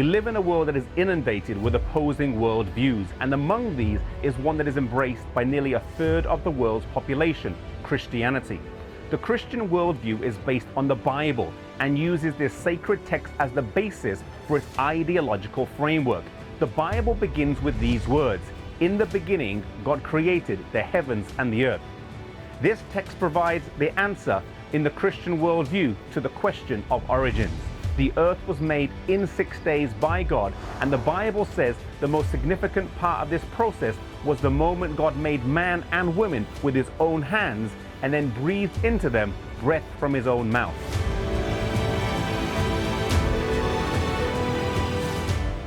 We live in a world that is inundated with opposing worldviews, and among these is one that is embraced by nearly a third of the world's population, Christianity. The Christian worldview is based on the Bible and uses this sacred text as the basis for its ideological framework. The Bible begins with these words: "In the beginning, God created the heavens and the earth." This text provides the answer in the Christian worldview to the question of origins. The earth was made in 6 days by God, and the Bible says the most significant part of this process was the moment God made man and women with his own hands and then breathed into them breath from his own mouth.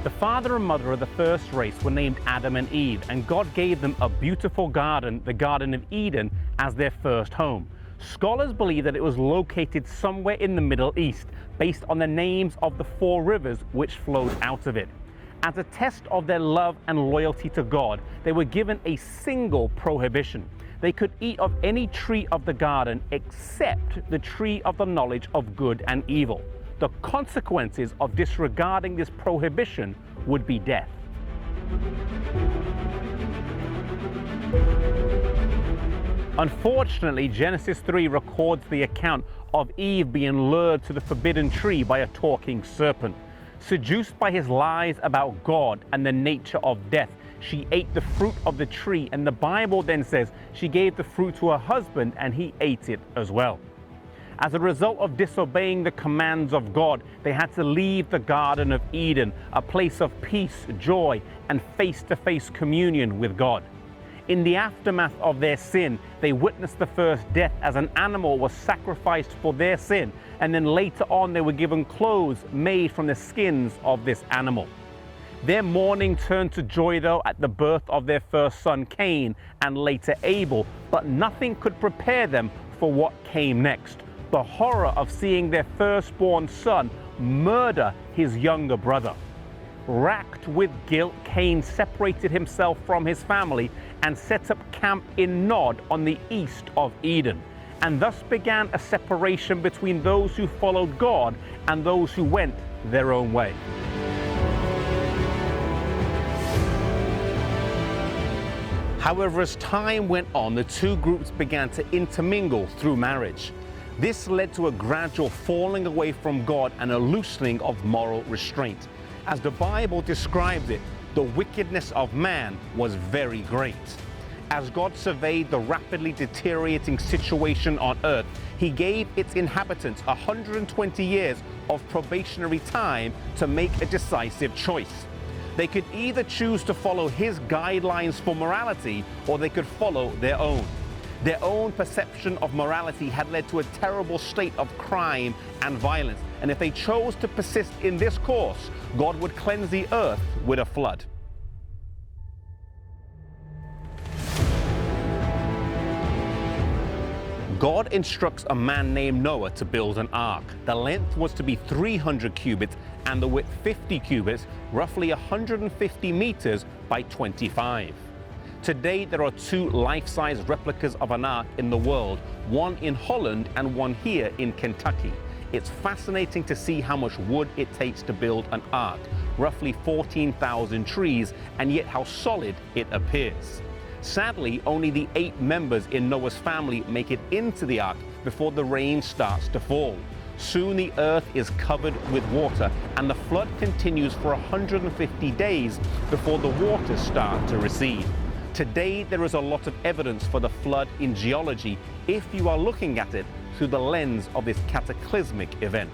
The father and mother of the first race were named Adam and Eve, and God gave them a beautiful garden, the Garden of Eden, as their first home. Scholars believe that it was located somewhere in the Middle East, based on the names of the 4 rivers which flowed out of it. As a test of their love and loyalty to God, they were given a single prohibition. They could eat of any tree of the garden except the tree of the knowledge of good and evil. The consequences of disregarding this prohibition would be death. Unfortunately, Genesis 3 records the account of Eve being lured to the forbidden tree by a talking serpent. Seduced by his lies about God and the nature of death, she ate the fruit of the tree, and the Bible then says she gave the fruit to her husband and he ate it as well. As a result of disobeying the commands of God, they had to leave the Garden of Eden, a place of peace, joy, and face-to-face communion with God. In the aftermath of their sin, they witnessed the first death as an animal was sacrificed for their sin, and then later on they were given clothes made from the skins of this animal. Their mourning turned to joy, though, at the birth of their first son, Cain, and later Abel, but nothing could prepare them for what came next: the horror of seeing their firstborn son murder his younger brother. Racked with guilt, Cain separated himself from his family and set up camp in Nod on the east of Eden. And thus began a separation between those who followed God and those who went their own way. However, as time went on, the two groups began to intermingle through marriage. This led to a gradual falling away from God and a loosening of moral restraint. As the Bible describes it, the wickedness of man was very great. As God surveyed the rapidly deteriorating situation on earth, he gave its inhabitants 120 years of probationary time to make a decisive choice. They could either choose to follow his guidelines for morality, or they could follow their own. Their own perception of morality had led to a terrible state of crime and violence, and if they chose to persist in this course, God would cleanse the earth with a flood. God instructs a man named Noah to build an ark. The length was to be 300 cubits and the width 50 cubits, roughly 150 meters by 25. Today, there are 2 life-size replicas of an ark in the world, one in Holland and one here in Kentucky. It's fascinating to see how much wood it takes to build an ark, roughly 14,000 trees, and yet how solid it appears. Sadly, only the 8 members in Noah's family make it into the ark before the rain starts to fall. Soon the earth is covered with water, and the flood continues for 150 days before the waters start to recede. Today, there is a lot of evidence for the flood in geology if you are looking at it through the lens of this cataclysmic event.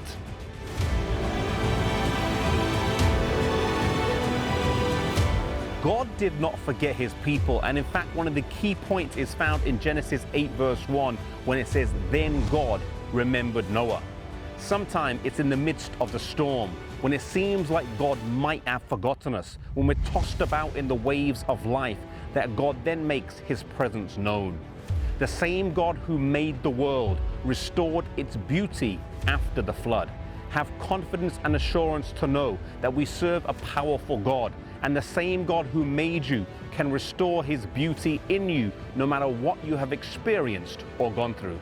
God did not forget his people, and in fact, one of the key points is found in Genesis 8 verse 1 when it says, "Then God remembered Noah." Sometimes it's in the midst of the storm, when it seems like God might have forgotten us, when we're tossed about in the waves of life, that God then makes his presence known. The same God who made the world restored its beauty after the flood. Have confidence and assurance to know that we serve a powerful God, and the same God who made you can restore his beauty in you no matter what you have experienced or gone through.